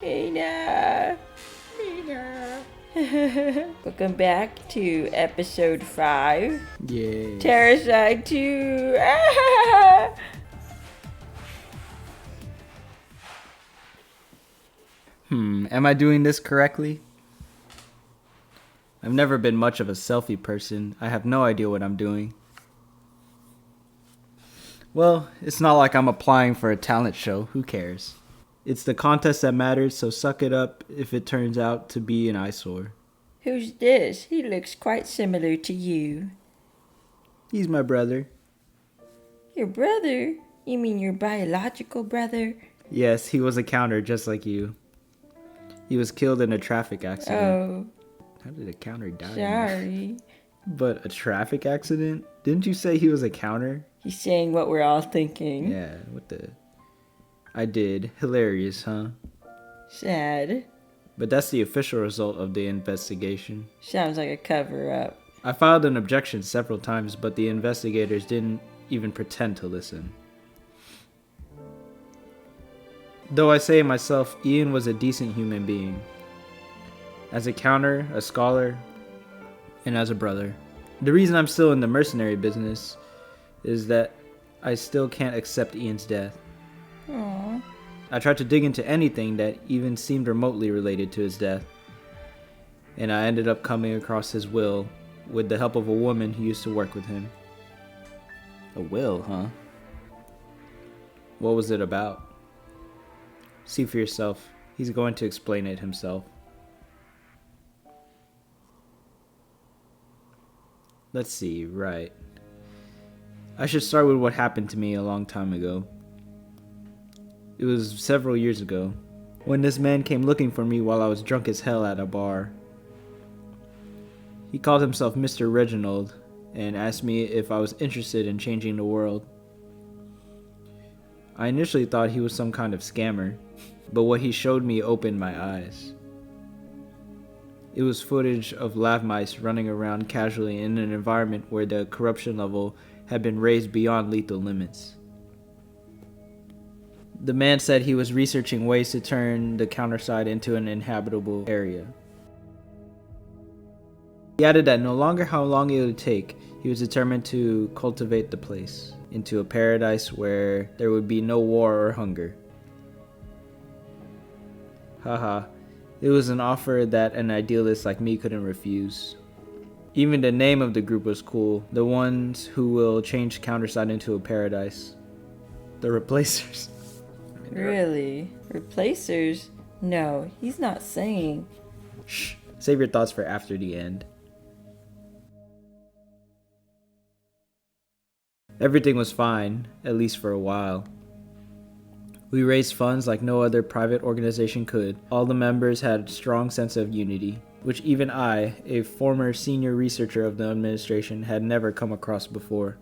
Nina. Nina. Welcome back to episode 5. Yay. Counterside 2. Am I doing this correctly? I've never been much of a selfie person. I have no idea what I'm doing. Well, it's not like I'm applying for a talent show. Who cares? It's the contest that matters, so suck it up if it turns out to be an eyesore. Who's this? He looks quite similar to you. He's my brother. Your brother? You mean your biological brother? Yes, he was a counter just like you. He was killed in a traffic accident. Oh, How did a counter die? sorry. But a traffic accident? Didn't you say he was a counter? He's saying what we're all thinking. Yeah, what the... I did. Hilarious, huh? Sad. But that's the official result of the investigation. Sounds like a cover-up. I filed an objection several times, but the investigators didn't even pretend to listen. Though I say myself, Ian was a decent human being. As a counter, a scholar, and as a brother. The reason I'm still in the mercenary business is that I still can't accept Ian's death. Aww. I tried to dig into anything that even seemed remotely related to his death, and I ended up coming across his will with the help of a woman who used to work with him. A will, huh? What was it about? See for yourself. He's going to explain it himself. Let's see, right. I should start with what happened to me a long time ago. It was several years ago, when this man came looking for me while I was drunk as hell at a bar. He called himself Mr. Reginald and asked me if I was interested in changing the world. I initially thought he was some kind of scammer, but what he showed me opened my eyes. It was footage of lab mice running around casually in an environment where the corruption level had been raised beyond lethal limits. The man said he was researching ways to turn the Counterside into an inhabitable area. He added that no longer how long it would take, he was determined to cultivate the place into a paradise where there would be no war or hunger. Haha, it was an offer that an idealist like me couldn't refuse. Even the name of the group was cool, the ones who will change Counterside into a paradise. The Replacers. Really? Replacers? No, he's not saying. Shh, save your thoughts for after the end. Everything was fine, at least for a while. We raised funds like no other private organization could. All the members had a strong sense of unity, which even I, a former senior researcher of the administration, had never come across before.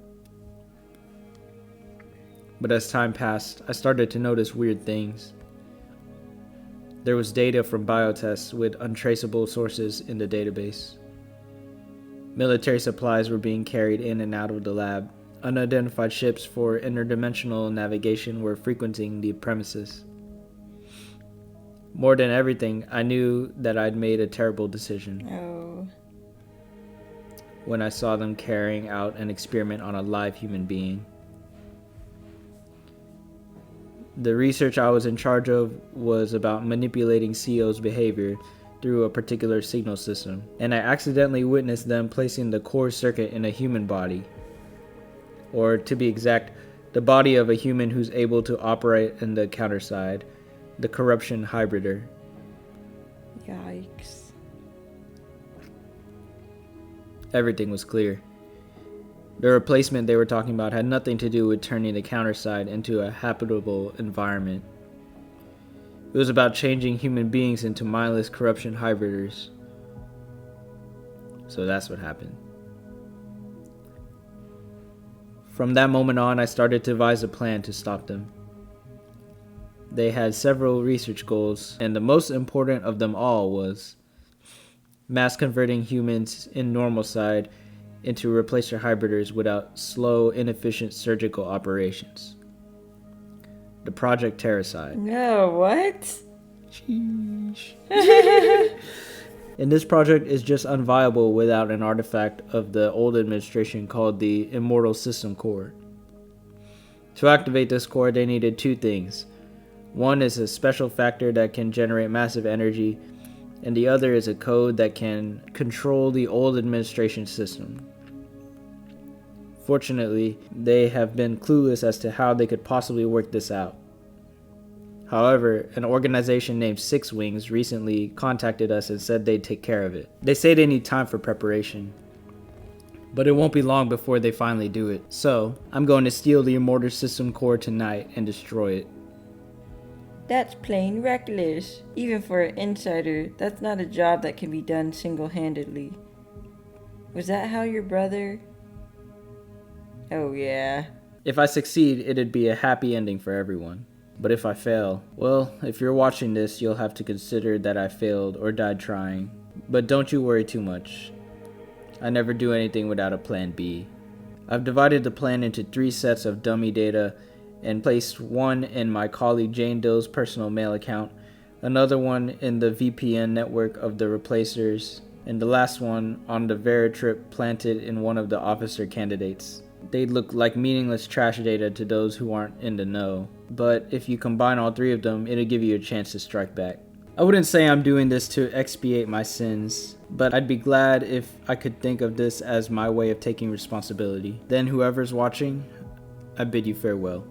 But as time passed, I started to notice weird things. There was data from biotests with untraceable sources in the database. Military supplies were being carried in and out of the lab. Unidentified ships for interdimensional navigation were frequenting the premises. More than everything, I knew that I'd made a terrible decision. Oh. When I saw them carrying out an experiment on a live human being. The research I was in charge of was about manipulating CO's behavior through a particular signal system, and I accidentally witnessed them placing the core circuit in a human body. Or to be exact, the body of a human who's able to operate in the Counterside, the corruption hybrider. Yikes. Everything was clear. The replacement they were talking about had nothing to do with turning the Counterside into a habitable environment. It was about changing human beings into mindless corruption hybriders. So that's what happened. From that moment on, I started to devise a plan to stop them. They had several research goals, and the most important of them all was mass converting humans in normal side into replacer hybriders without slow, inefficient surgical operations. The Project Counterside. No, what? Sheesh. And this project is just unviable without an artifact of the old administration called the Immortal System Core. To activate this core, they needed two things. One is a special factor that can generate massive energy, and the other is a code that can control the old administration system. Fortunately, they have been clueless as to how they could possibly work this out. However, an organization named Six Wings recently contacted us and said they'd take care of it. They say they need time for preparation, but it won't be long before they finally do it. So, I'm going to steal the Immortal System Core tonight and destroy it. That's plain reckless. Even for an insider, that's not a job that can be done single-handedly. Was that how your brother... Oh yeah. If I succeed, it'd be a happy ending for everyone. But if I fail, well, if you're watching this, you'll have to consider that I failed or died trying. But don't you worry too much. I never do anything without a plan B. I've divided the plan into 3 sets of dummy data and placed one in my colleague Jane Doe's personal mail account, another one in the VPN network of the replacers, and the last one on the Veritrip planted in one of the officer candidates. They'd look like meaningless trash data to those who aren't in the know, but if you combine all 3 of them, it'll give you a chance to strike back. I wouldn't say I'm doing this to expiate my sins, but I'd be glad if I could think of this as my way of taking responsibility. Then whoever's watching, I bid you farewell.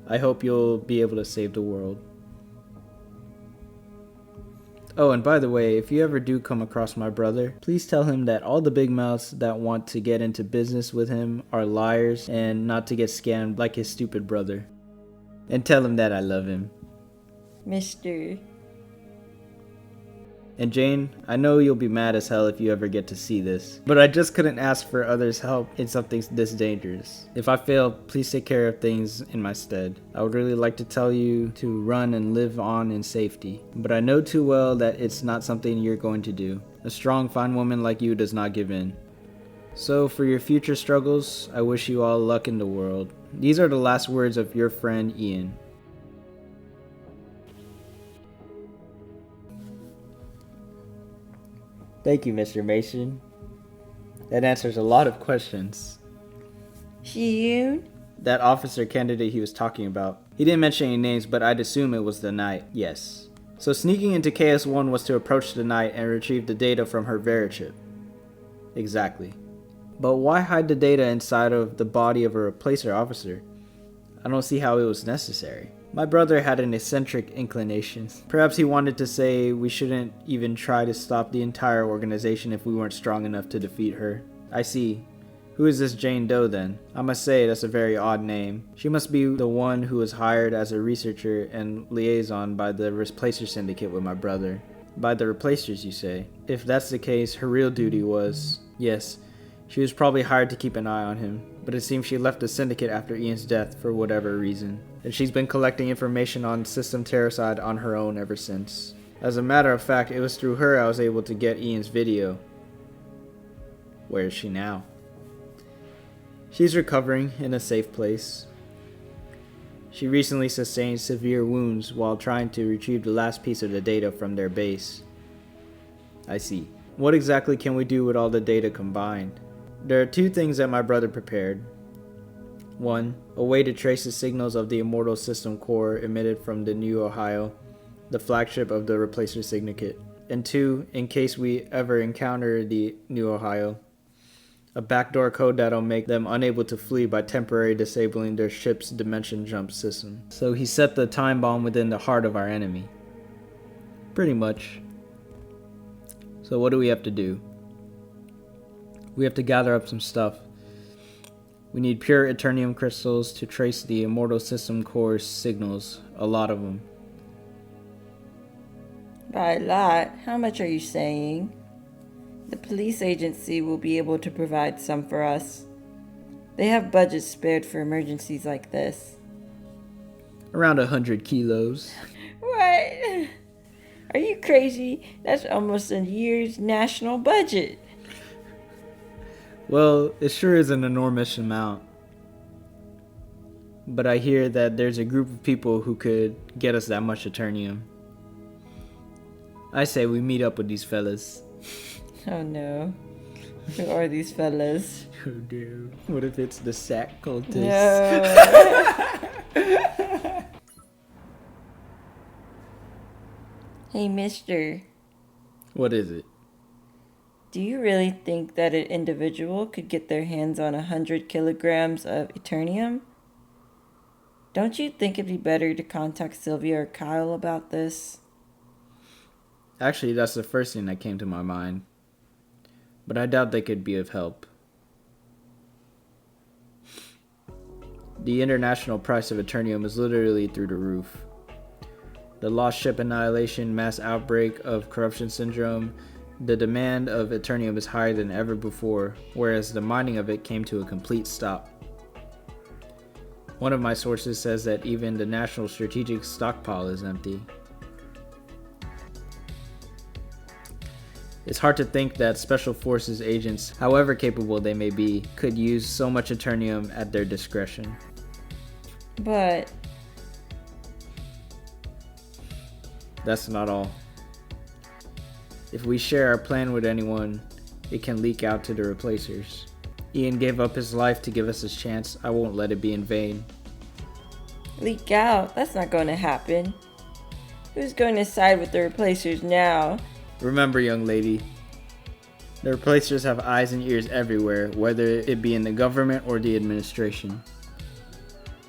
I hope you'll be able to save the world. Oh, and by the way, if you ever do come across my brother, please tell him that all the big mouths that want to get into business with him are liars and not to get scammed like his stupid brother. And tell him that I love him. Mr. And Jane, I know you'll be mad as hell if you ever get to see this, but I just couldn't ask for others' help in something this dangerous. If I fail, please take care of things in my stead. I would really like to tell you to run and live on in safety, but I know too well that it's not something you're going to do. A strong, fine woman like you does not give in. So for your future struggles, I wish you all luck in the world. These are the last words of your friend Ian. Thank you, Mr. Mason. That answers a lot of questions. Shiyun? That officer candidate he was talking about. He didn't mention any names, but I'd assume it was the Knight. Yes. So sneaking into KS-1 was to approach the Knight and retrieve the data from her Verichip. Exactly. But why hide the data inside of the body of a replacer officer? I don't see how it was necessary. My brother had an eccentric inclination. Perhaps he wanted to say we shouldn't even try to stop the entire organization if we weren't strong enough to defeat her. I see. Who is this Jane Doe then? I must say that's a very odd name. She must be the one who was hired as a researcher and liaison by the Replacer Syndicate with my brother. By the Replacers, you say? If that's the case, her real duty was... Yes, she was probably hired to keep an eye on him, but it seems she left the Syndicate after Ian's death for whatever reason. And she's been collecting information on System Counterside on her own ever since. As a matter of fact, it was through her I was able to get Ian's video. Where is she now? She's recovering in a safe place. She recently sustained severe wounds while trying to retrieve the last piece of the data from their base. I see. What exactly can we do with all the data combined? There are 2 things that my brother prepared. 1. A way to trace the signals of the Immortal System Core emitted from the New Ohio, the flagship of the Replacer Syndicate. And 2. In case we ever encounter the New Ohio, a backdoor code that'll make them unable to flee by temporarily disabling their ship's dimension jump system. So he set the time bomb within the heart of our enemy. Pretty much. So what do we have to do? We have to gather up some stuff. We need pure Eternium crystals to trace the Immortal System Core's signals. A lot of them. By a lot, how much are you saying? The police agency will be able to provide some for us. They have budgets spared for emergencies like this. Around 100 kilos. What? Are you crazy? That's almost a year's national budget. Well, it sure is an enormous amount. But I hear that there's a group of people who could get us that much Eternium. I say we meet up with these fellas. Oh no. Who are these fellas? Oh no. What if it's the sack cultists? No. Hey, mister. What is it? Do you really think that an individual could get their hands on 100 kilograms of Eternium? Don't you think it'd be better to contact Sylvia or Kyle about this? Actually, that's the first thing that came to my mind. But I doubt they could be of help. The international price of Eternium is literally through the roof. The lost ship annihilation, mass outbreak of corruption syndrome, the demand of Eternium is higher than ever before, whereas the mining of it came to a complete stop. One of my sources says that even the national strategic stockpile is empty. It's hard to think that Special Forces agents, however capable they may be, could use so much Eternium at their discretion. But that's not all. If we share our plan with anyone, it can leak out to the replacers. Ian gave up his life to give us a chance. I won't let it be in vain. leak out? That's not going to happen. Who's going to side with the replacers now? Remember, young lady, the replacers have eyes and ears everywhere, whether it be in the government or the administration.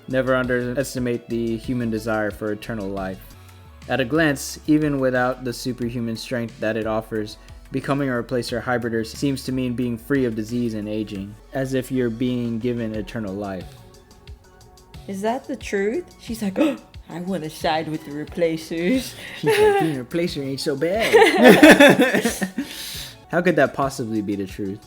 Never underestimate the human desire for eternal life. At a glance, even without the superhuman strength that it offers, becoming a replacer hybrider seems to mean being free of disease and aging, as if you're being given eternal life. Is that the truth? She's like, oh, I want to side with the replacers. She's like, being a replacer ain't so bad. How could that possibly be the truth?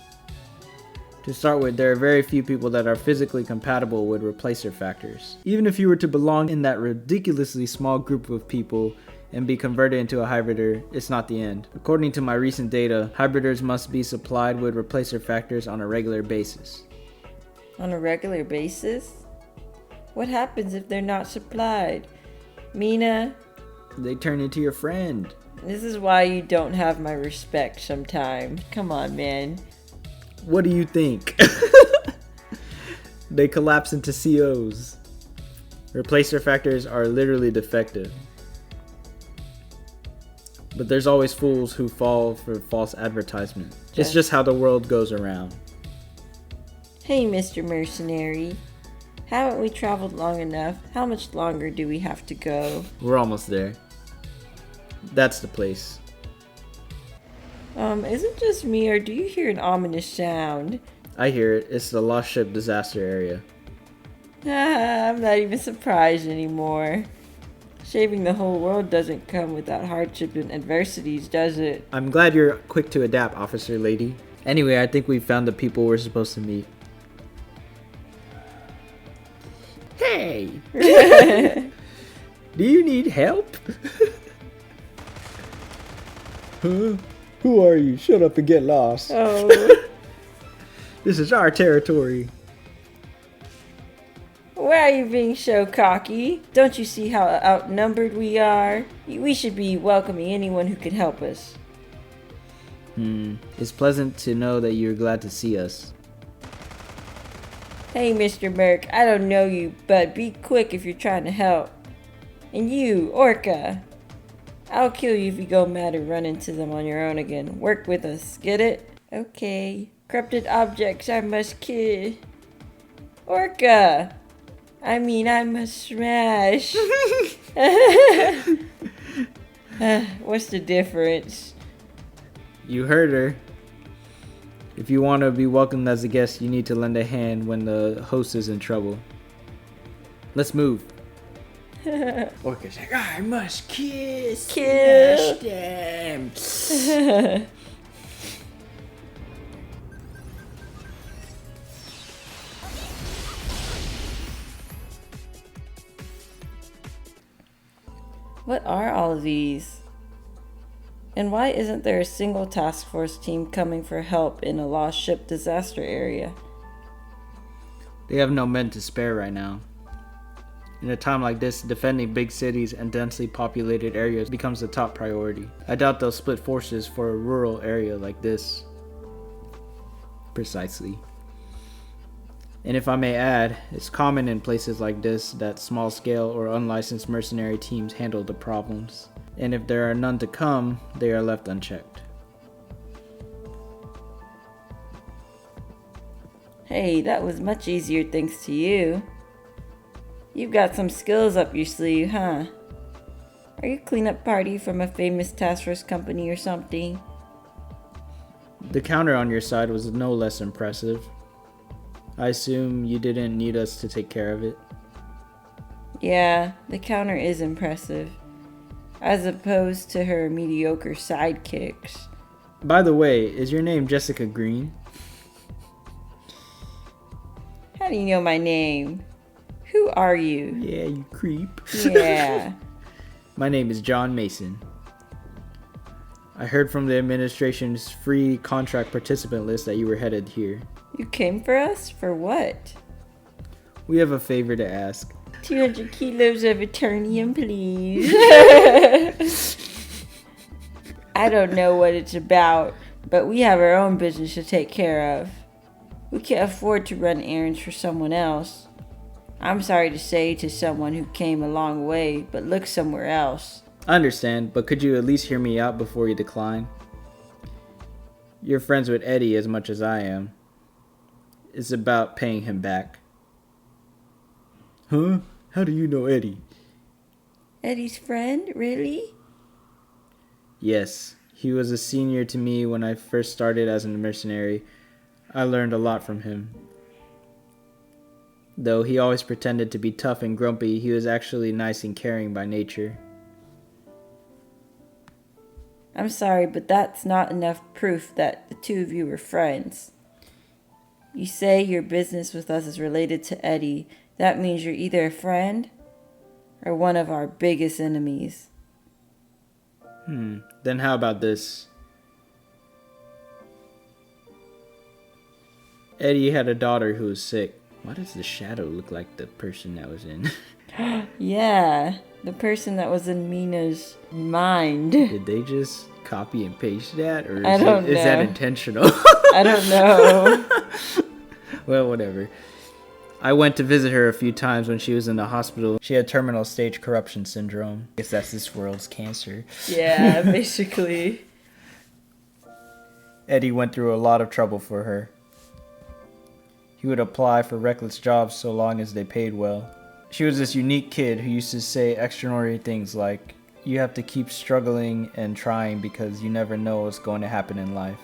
To start with, there are very few people that are physically compatible with replacer factors. Even if you were to belong in that ridiculously small group of people and be converted into a hybrider, it's not the end. According to my recent data, hybriders must be supplied with replacer factors on a regular basis. On a regular basis? What happens if they're not supplied? Mina? They turn into your friend. This is why you don't have my respect sometimes. Come on, man. What do you think? They collapse into COs. Replacer factors are literally defective. But there's always fools who fall for false advertisement. It's just how the world goes around. Hey, Mr. Mercenary. Haven't we traveled long enough? How much longer do we have to go? We're almost there. That's the place. Is it just me, or do you hear an ominous sound? I hear it. It's the lost ship disaster area. I'm not even surprised anymore. Saving the whole world doesn't come without hardship and adversities, does it? I'm glad you're quick to adapt, officer lady. Anyway, I think we found the people we're supposed to meet. Hey! Do you need help? Huh? Who are you? Shut up and get lost. Oh. This is our territory. Why are you being so cocky? Don't you see how outnumbered we are? We should be welcoming anyone who can help us. It's pleasant to know that you're glad to see us. Hey, Mr. Merc, I don't know you, but be quick if you're trying to help. And you, Orca. I'll kill you if you go mad and run into them on your own again. Work with us, get it? Okay. Corrupted objects I must kill. Orca! I must smash. What's the difference? You heard her. If you want to be welcomed as a guest, you need to lend a hand when the host is in trouble. Let's move. Orca's like, I must kiss. Kill. Them. What are all of these? And why isn't there a single task force team coming for help in a lost ship disaster area? They have no men to spare right now. In a time like this, defending big cities and densely populated areas becomes the top priority. I doubt they'll split forces for a rural area like this. Precisely. And if I may add, it's common in places like this that small-scale or unlicensed mercenary teams handle the problems. And if there are none to come, they are left unchecked. Hey, that was much easier thanks to you. You've got some skills up your sleeve, huh? Are you a cleanup party from a famous task force company or something? The counter on your side was no less impressive. I assume you didn't need us to take care of it. Yeah, the counter is impressive, as opposed to her mediocre sidekicks. By the way, is your name Jessica Green? How do you know my name? Who are you? Yeah, you creep. Yeah. My name is John Mason. I heard from the administration's free contract participant list that you were headed here. You came for us? For what? We have a favor to ask. 200 kilos of Eternium, please. I don't know what it's about, but we have our own business to take care of. We can't afford to run errands for someone else. I'm sorry to say to someone who came a long way, but look somewhere else. I understand, but could you at least hear me out before you decline? You're friends with Eddie as much as I am. It's about paying him back. Huh? How do you know Eddie? Eddie's friend? Really? Yes, he was a senior to me when I first started as a mercenary. I learned a lot from him. Though he always pretended to be tough and grumpy, he was actually nice and caring by nature. I'm sorry, but that's not enough proof that the two of you were friends. You say your business with us is related to Eddie. That means you're either a friend or one of our biggest enemies. Then how about this? Eddie had a daughter who was sick. Why does the shadow look like the person that was in? Yeah, the person that was in Mina's mind. Did they just copy and paste that? Or I don't know. Is that intentional? I don't know. Well, whatever. I went to visit her a few times when she was in the hospital. She had terminal stage corruption syndrome. I guess that's this world's cancer. Yeah, basically. Eddie went through a lot of trouble for her. He would apply for reckless jobs so long as they paid well. She was this unique kid who used to say extraordinary things like, "You have to keep struggling and trying because you never know what's going to happen in life."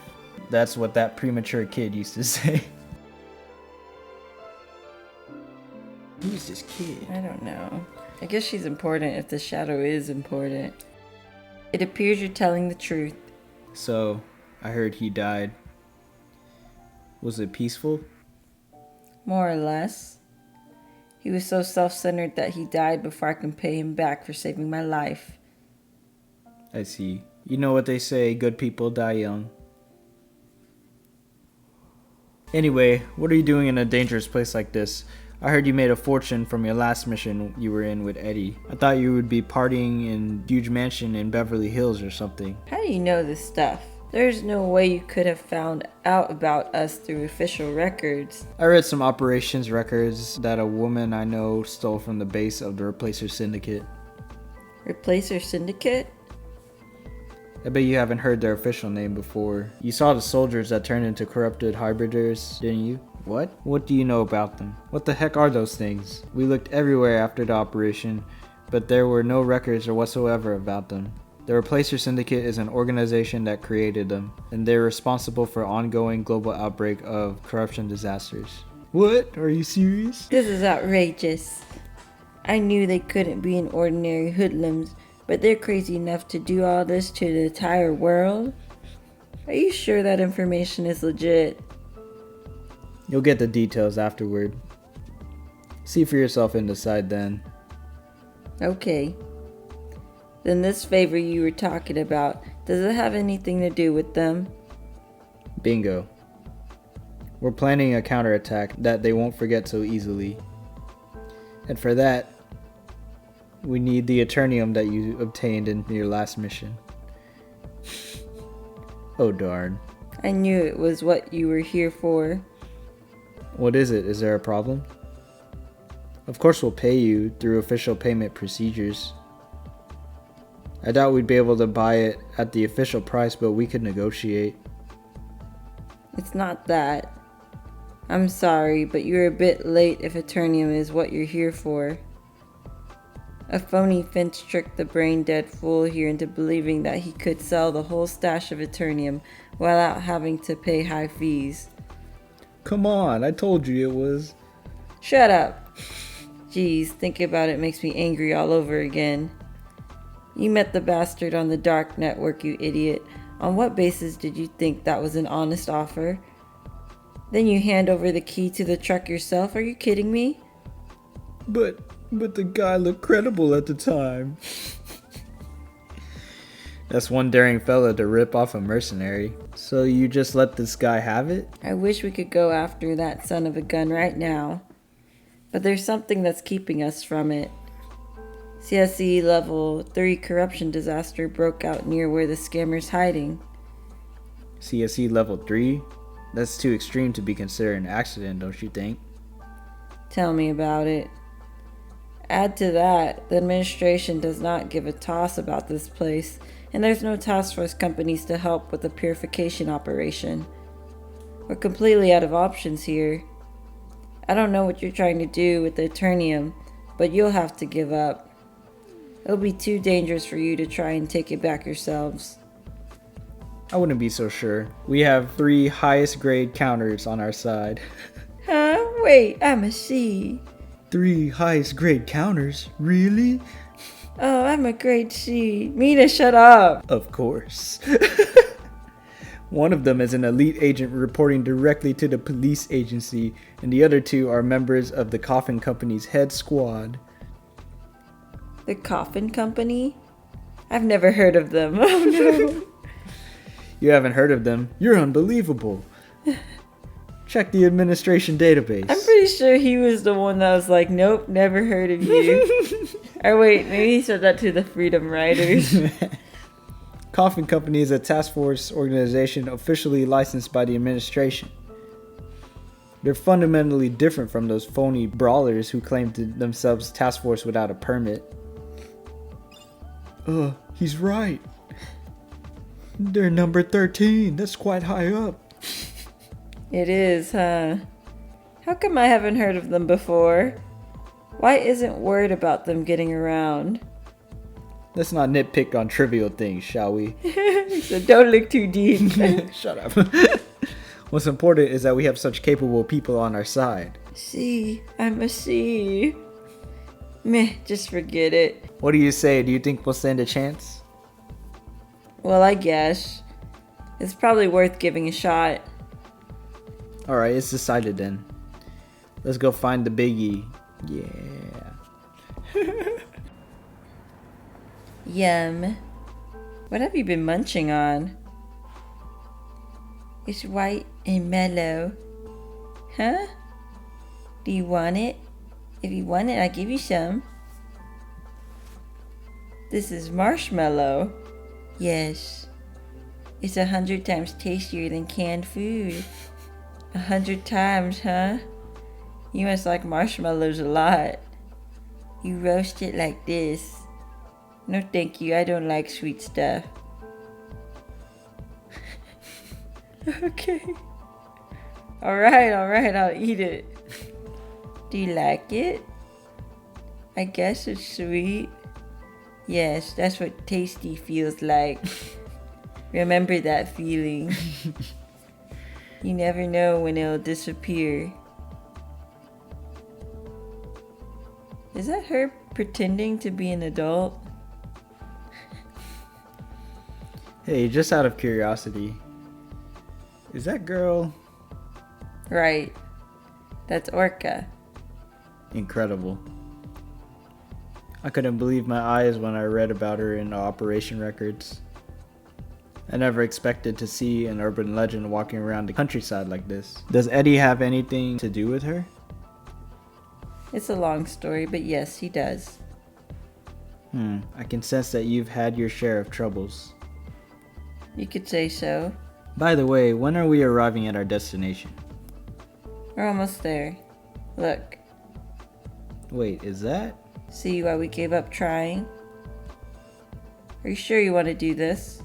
That's what that premature kid used to say. Who's this kid? I don't know. I guess she's important if the shadow is important. It appears you're telling the truth. So, I heard he died. Was it peaceful? More or less. He was so self-centered that he died before I can pay him back for saving my life. I see. You know what they say, good people die young. Anyway, what are you doing in a dangerous place like this? I heard you made a fortune from your last mission you were in with Eddie. I thought you would be partying in a huge mansion in Beverly Hills or something. How do you know this stuff? There's no way you could have found out about us through official records. I read some operations records that a woman I know stole from the base of the Replacer Syndicate. Replacer Syndicate? I bet you haven't heard their official name before. You saw the soldiers that turned into corrupted hybriders, didn't you? What? What do you know about them? What the heck are those things? We looked everywhere after the operation, but there were no records or whatsoever about them. The Replacer Syndicate is an organization that created them, and they're responsible for ongoing global outbreak of corruption disasters. What? Are you serious? This is outrageous. I knew they couldn't be an ordinary hoodlums, but they're crazy enough to do all this to the entire world? Are you sure that information is legit? You'll get the details afterward. See for yourself and decide then. Okay. Then this favor you were talking about, does it have anything to do with them? Bingo. We're planning a counterattack that they won't forget so easily. And for that, We need the Eternium that you obtained in your last mission. Oh darn. I knew it was what you were here for. What is it? Is there a problem? Of course we'll pay you through official payment procedures. I doubt we'd be able to buy it at the official price, but we could negotiate. It's not that. I'm sorry, but you're a bit late if Eternium is what you're here for. A phony Finch tricked the brain-dead fool here into believing that he could sell the whole stash of Eternium without having to pay high fees. Come on, I told you it was... Shut up. Geez, thinking about it makes me angry all over again. You met the bastard on the dark network, you idiot. On what basis did you think that was an honest offer? Then you hand over the key to the truck yourself? Are you kidding me? But the guy looked credible at the time. That's one daring fella to rip off a mercenary. So you just let this guy have it? I wish we could go after that son of a gun right now. But there's something that's keeping us from it. CSE level 3 corruption disaster broke out near where the scammer's hiding. CSE level 3? That's too extreme to be considered an accident, don't you think? Tell me about it. Add to that, the administration does not give a toss about this place, and there's no task force companies to help with the purification operation. We're completely out of options here. I don't know what you're trying to do with the Eternium, but you'll have to give up. It'll be too dangerous for you to try and take it back yourselves. I wouldn't be so sure. We have 3 highest grade counters on our side. Huh? Wait, I'm a C. 3 highest grade counters? Really? Oh, I'm a grade C. Mina, shut up. Of course. One of them is an elite agent reporting directly to the police agency, and the other 2 are members of the Coffin Company's head squad. The Coffin Company? I've never heard of them. Oh no. You haven't heard of them? You're unbelievable. Check the administration database. I'm pretty sure he was the one that was like, nope, never heard of you. Or wait, maybe he said that to the Freedom Riders. Coffin Company is a task force organization officially licensed by the administration. They're fundamentally different from those phony brawlers who claim to themselves task force without a permit. He's right. They're number 13. That's quite high up. It is, huh? How come I haven't heard of them before? Why isn't word about them getting around? Let's not nitpick on trivial things, shall we? So don't look too deep. Shut up. What's important is that we have such capable people on our side. C. I'm a C. Meh, just forget it. What do you say? Do you think we'll stand a chance? Well, I guess. It's probably worth giving a shot. Alright, it's decided then. Let's go find the biggie. Yeah. Yum. What have you been munching on? It's white and mellow. Huh? Do you want it? If you want it, I'll give you some. This is marshmallow. Yes. It's 100 times tastier than canned food. 100 times, huh? You must like marshmallows a lot. You roast it like this. No thank you, I don't like sweet stuff. Okay. Alright, I'll eat it. Do you like it? I guess it's sweet. Yes, that's what tasty feels like. Remember that feeling. You never know when it'll disappear. Is that her pretending to be an adult? Hey, just out of curiosity, is that girl Right. That's Orca. incredible? I couldn't believe my eyes when I read about her in the operation records. I never expected to see an urban legend walking around the countryside like this. Does Eddie have anything to do with her? It's a long story, but yes, he does. I can sense that you've had your share of troubles. You could say so. By the way, when are we arriving at our destination? We're almost there. Look, Wait, is that? see why we gave up trying? Are you sure you want to do this?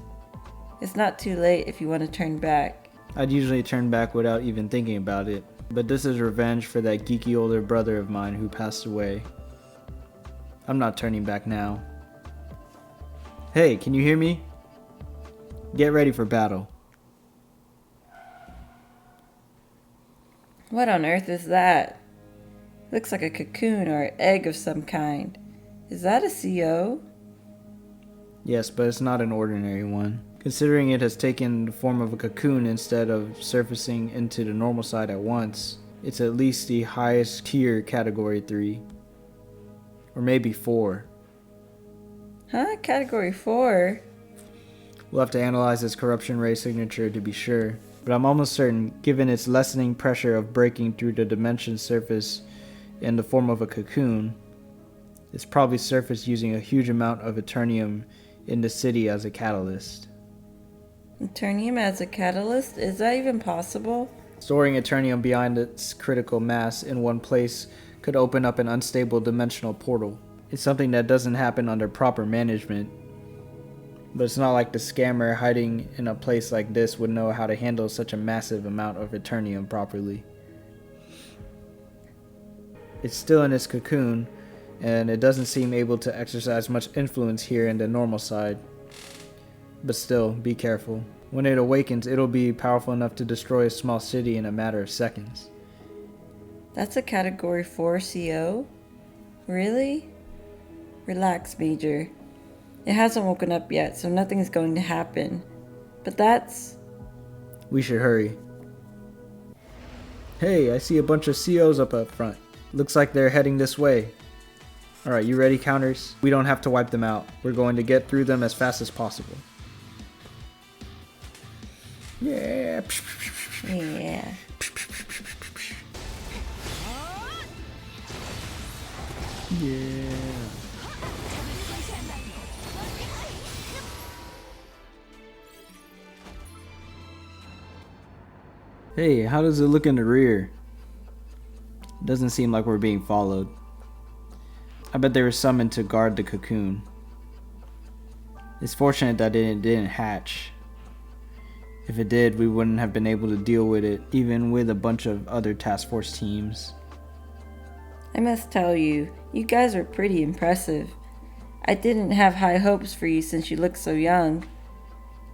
It's not too late if you want to turn back. I'd usually turn back without even thinking about it, but this is revenge for that geeky older brother of mine who passed away. I'm not turning back now. Hey, can you hear me? Get ready for battle. What on earth is that? Looks like a cocoon or an egg of some kind. Is that a CO? Yes, but it's not an ordinary one. Considering it has taken the form of a cocoon instead of surfacing into the normal side at once, it's at least the highest tier category 3. Or maybe 4. Huh? Category 4? We'll have to analyze its corruption ray signature to be sure, but I'm almost certain, given its lessening pressure of breaking through the dimension surface in the form of a cocoon, it's probably surfaced using a huge amount of Eternium in the city as a catalyst. Eternium as a catalyst? Is that even possible? Storing Eternium behind its critical mass in one place could open up an unstable dimensional portal. It's something that doesn't happen under proper management. But it's not like the scammer hiding in a place like this would know how to handle such a massive amount of Eternium properly. It's still in its cocoon, and it doesn't seem able to exercise much influence here in the normal side. But still, be careful. When it awakens, it'll be powerful enough to destroy a small city in a matter of seconds. That's a category 4 CO? Really? Relax, Major. It hasn't woken up yet, so nothing's going to happen. But that's... We should hurry. Hey, I see a bunch of COs up front. Looks like they're heading this way. Alright, you ready, Counters? We don't have to wipe them out. We're going to get through them as fast as possible. Yeah. Yeah. Yeah. Hey, how does it look in the rear? Doesn't seem like we're being followed. I bet they were summoned to guard the cocoon. It's fortunate that it didn't hatch. If it did, we wouldn't have been able to deal with it, even with a bunch of other task force teams. I must tell you, you guys are pretty impressive. I didn't have high hopes for you since you look so young.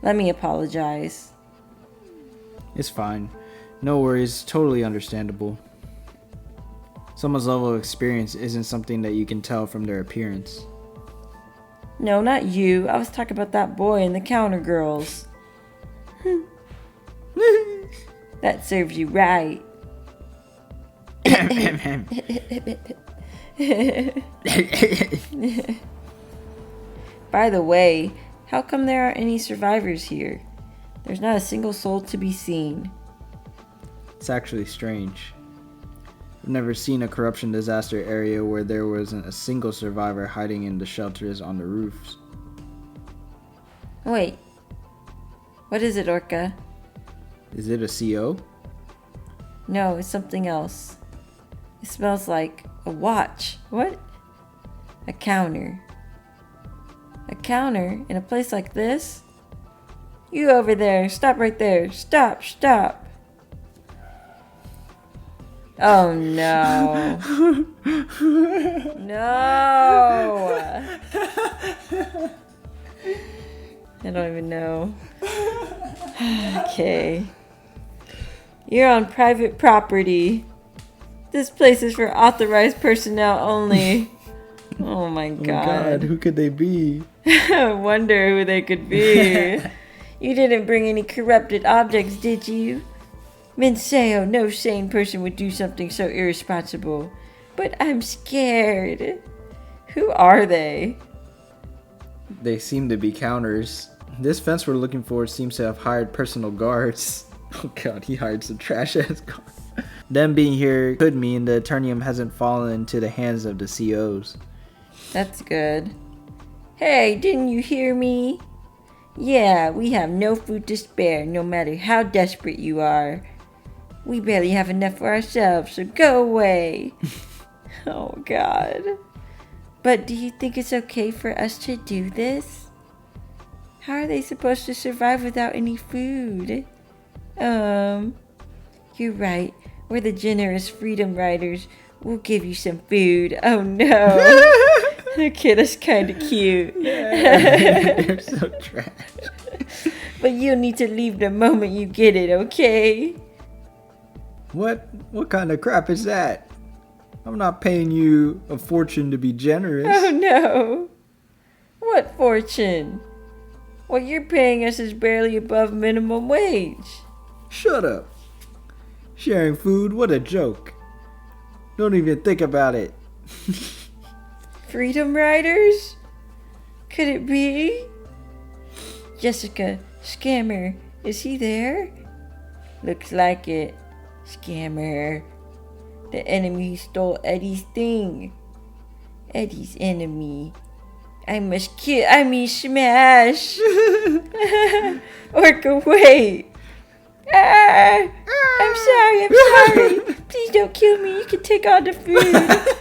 Let me apologize. It's fine. No worries, totally understandable. Someone's level of experience isn't something that you can tell from their appearance. No, not you. I was talking about that boy and the counter girls. That serves you right. By the way, how come there aren't any survivors here? There's not a single soul to be seen. It's actually strange. I've never seen a corruption disaster area where there wasn't a single survivor hiding in the shelters on the roofs. Wait. What is it, Orca? Is it a CO? No, it's something else. It smells like a watch. What? A counter. A counter in a place like this? You over there. Stop right there. Stop. Stop. Oh no. No. I don't even know. Okay. You're on private property. This place is for authorized personnel only. Oh my god. Oh my god, who could they be? I wonder who they could be. You didn't bring any corrupted objects, did you? Minseo, no sane person would do something so irresponsible. But I'm scared. Who are they? They seem to be counters. This fence we're looking for seems to have hired personal guards. Oh god, he hired some trash ass guards. Them being here could mean the Eternium hasn't fallen into the hands of the COs. That's good. Hey, didn't you hear me? Yeah, we have no food to spare, no matter how desperate you are. We barely have enough for ourselves, so go away. Oh, God. But do you think it's okay for us to do this? How are they supposed to survive without any food? You're right. We're the generous Freedom Riders. We'll give you some food. Oh, no. Okay, that's kind of cute. You're so trash. But you'll need to leave the moment you get it, okay? What kind of crap is that? I'm not paying you a fortune to be generous. Oh, no. What fortune? What you're paying us is barely above minimum wage. Shut up. Sharing food, what a joke. Don't even think about it. Freedom Riders? Could it be? Jessica, Scammer, is he there? Looks like it. Scammer. The enemy who stole Eddie's thing. Eddie's enemy. I must smash. Orca, wait. I'm sorry. Please don't kill me. You can take all the food.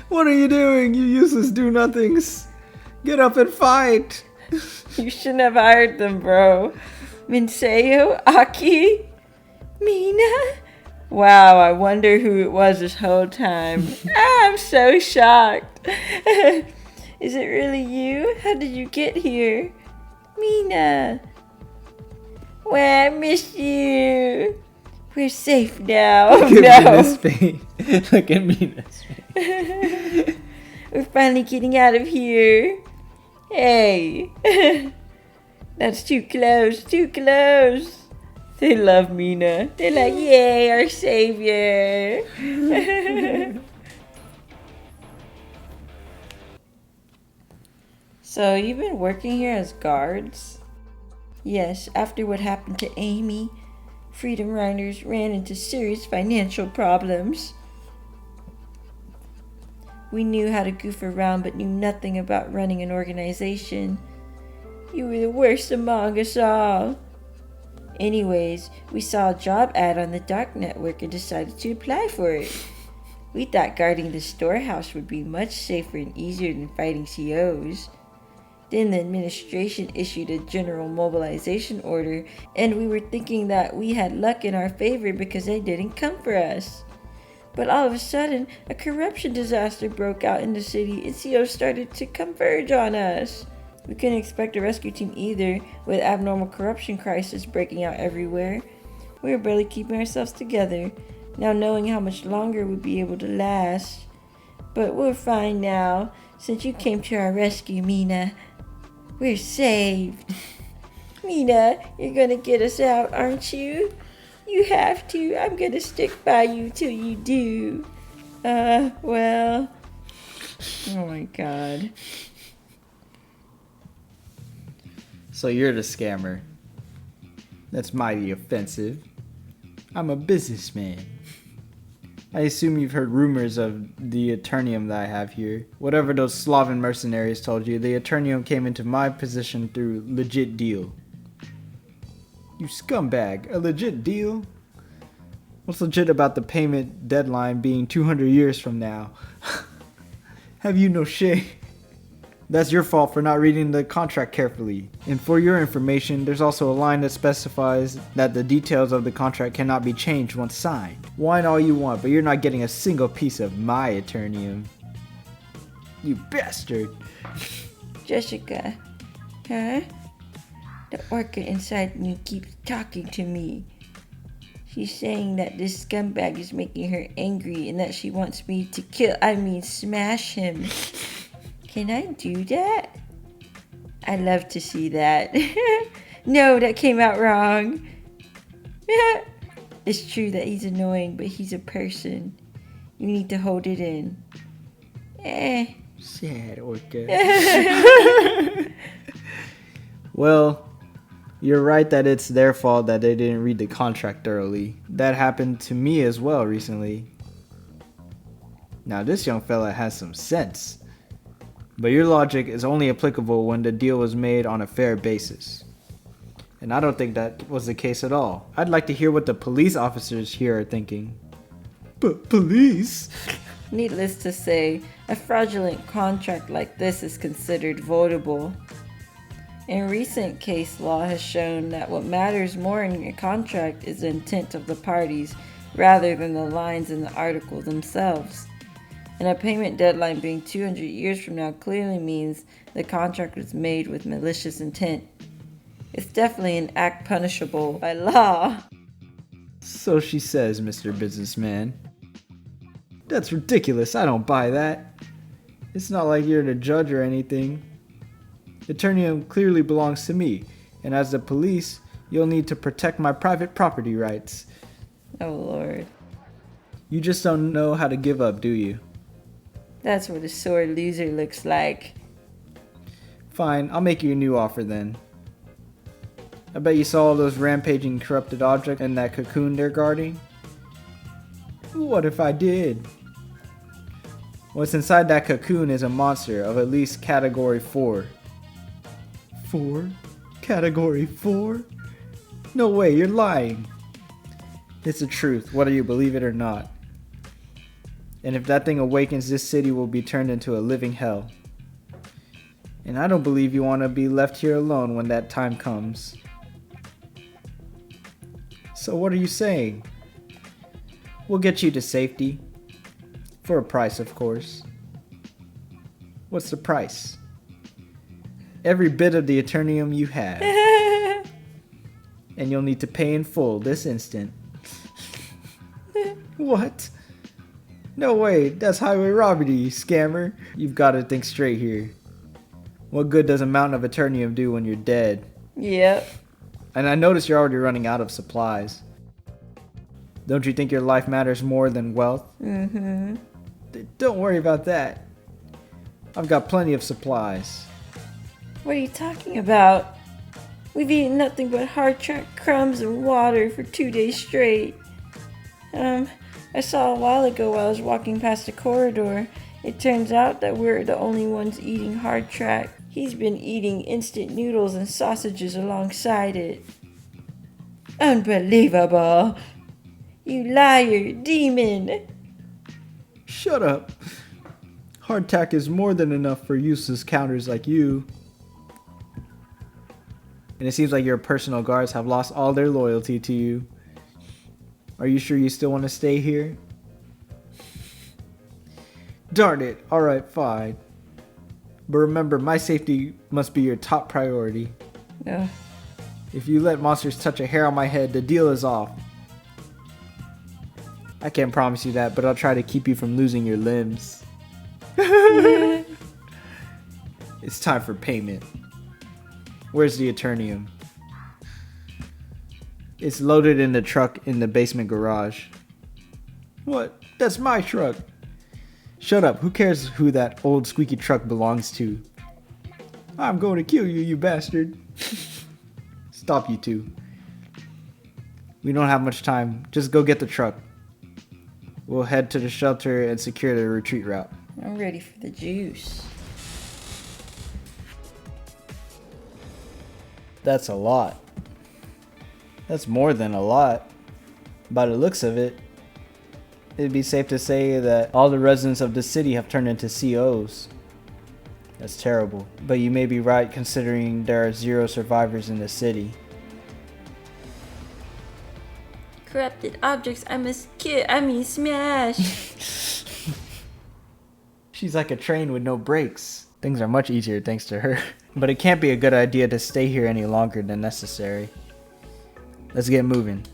What are you doing, you useless do-nothings? Get up and fight. You shouldn't have hired them, bro. Minseo? Aki? Mina? Wow, I wonder who it was this whole time. I'm so shocked. Is it really you? How did you get here? Mina. Well, I miss you. We're safe now. Look at Mina's face. Look at Mina's face. We're finally getting out of here. Hey. That's too close, too close. They love Mina. They're like, yay, our savior. So, you've been working here as guards? Yes, after what happened to Amy, Freedom Riders ran into serious financial problems. We knew how to goof around but knew nothing about running an organization. You were the worst among us all. Anyways, we saw a job ad on the dark network and decided to apply for it. We thought guarding the storehouse would be much safer and easier than fighting COs. Then the administration issued a general mobilization order, and we were thinking that we had luck in our favor because they didn't come for us. But all of a sudden, a corruption disaster broke out in the city and COs started to converge on us. We couldn't expect a rescue team either, with abnormal corruption crisis breaking out everywhere. We were barely keeping ourselves together, now knowing how much longer we'd be able to last. But we're fine now, since you came to our rescue, Mina. We're saved. Mina, you're gonna get us out, aren't you? You have to. I'm gonna stick by you till you do. Well. Oh my god. So you're the scammer. That's mighty offensive. I'm a businessman. I assume you've heard rumors of the Eternium that I have here. Whatever those Slavic mercenaries told you, the Eternium came into my possession through legit deal. You scumbag, a legit deal? What's legit about the payment deadline being 200 years from now? Have you no shame? That's your fault for not reading the contract carefully. And for your information, there's also a line that specifies that the details of the contract cannot be changed once signed. Whine all you want, but you're not getting a single piece of my Eternium. You bastard. Jessica. Huh? The orca inside me keeps talking to me. She's saying that this scumbag is making her angry and that she wants me to smash him. Can I do that? I'd love to see that. No, that came out wrong. It's true that he's annoying, but he's a person. You need to hold it in. Sad orca. Well, you're right that it's their fault that they didn't read the contract thoroughly. That happened to me as well recently. Now this young fella has some sense. But your logic is only applicable when the deal was made on a fair basis. And I don't think that was the case at all. I'd like to hear what the police officers here are thinking. But police? Needless to say, a fraudulent contract like this is considered votable. And recent case law has shown that what matters more in a contract is the intent of the parties rather than the lines in the article themselves. And a payment deadline being 200 years from now clearly means the contract was made with malicious intent. It's definitely an act punishable by law. So she says, Mr. Businessman. That's ridiculous. I don't buy that. It's not like you're the judge or anything. Eternium clearly belongs to me, and as the police, you'll need to protect my private property rights. Oh Lord. You just don't know how to give up, do you? That's what a sore loser looks like. Fine, I'll make you a new offer then. I bet you saw all those rampaging corrupted objects in that cocoon they're guarding? What if I did? What's inside that cocoon is a monster of at least category 4. 4? Category 4? No way, you're lying. It's the truth, whether you believe it or not. And if that thing awakens, this city will be turned into a living hell. And I don't believe you want to be left here alone when that time comes. So what are you saying? We'll get you to safety. For a price, of course. What's the price? Every bit of the Eternium you have. And you'll need to pay in full this instant. What? No way, that's highway robbery, you scammer. You've got to think straight here. What good does a mountain of Eternium do when you're dead? Yep. And I notice you're already running out of supplies. Don't you think your life matters more than wealth? Mm-hmm. Don't worry about that. I've got plenty of supplies. What are you talking about? We've eaten nothing but hardtack crumbs and water for 2 days straight. I saw a while ago while I was walking past the corridor. It turns out that we're the only ones eating hardtack. He's been eating instant noodles and sausages alongside it. Unbelievable! You liar, demon! Shut up. Hardtack is more than enough for useless counters like you. And it seems like your personal guards have lost all their loyalty to you. Are you sure you still want to stay here? Darn it. Alright, fine. But remember, my safety must be your top priority. Ugh. If you let monsters touch a hair on my head, the deal is off. I can't promise you that, but I'll try to keep you from losing your limbs. It's time for payment. Where's the Eternium? It's loaded in the truck in the basement garage. What? That's my truck. Shut up. Who cares who that old squeaky truck belongs to? I'm going to kill you, you bastard. Stop, you two. We don't have much time. Just go get the truck. We'll head to the shelter and secure the retreat route. I'm ready for the juice. That's a lot. That's more than a lot. By the looks of it, it'd be safe to say that all the residents of the city have turned into COs. That's terrible. But you may be right considering there are 0 survivors in the city. Corrupted objects, I must smash! She's like a train with no brakes. Things are much easier thanks to her. But it can't be a good idea to stay here any longer than necessary. Let's get moving.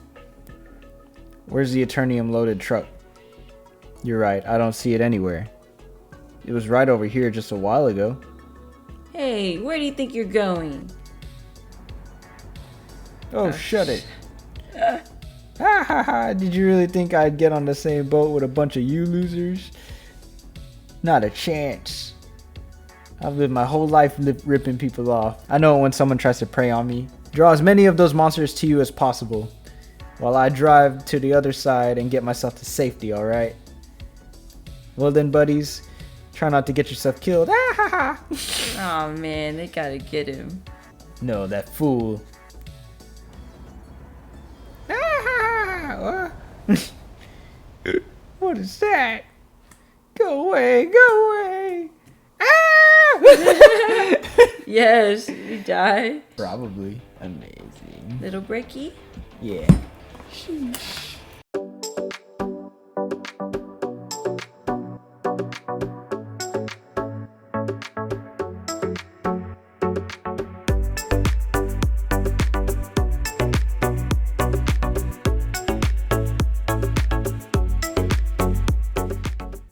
Where's the Eternium loaded truck? You're right, I don't see it anywhere. It was right over here just a while ago. Hey, where do you think you're going? Oh, shut it. Ha ha ha, did you really think I'd get on the same boat with a bunch of you losers? Not a chance. I've lived my whole life ripping people off. I know when someone tries to prey on me. Draw as many of those monsters to you as possible, while I drive to the other side and get myself to safety, alright? Well then, buddies, Try not to get yourself killed. Ah, ha, ha. Oh man, they gotta get him. No, that fool. Ah, ha, ha. What is that? Go away, go away. Ah! Yes, we die. Probably. Amazing. Little breaky. Yeah.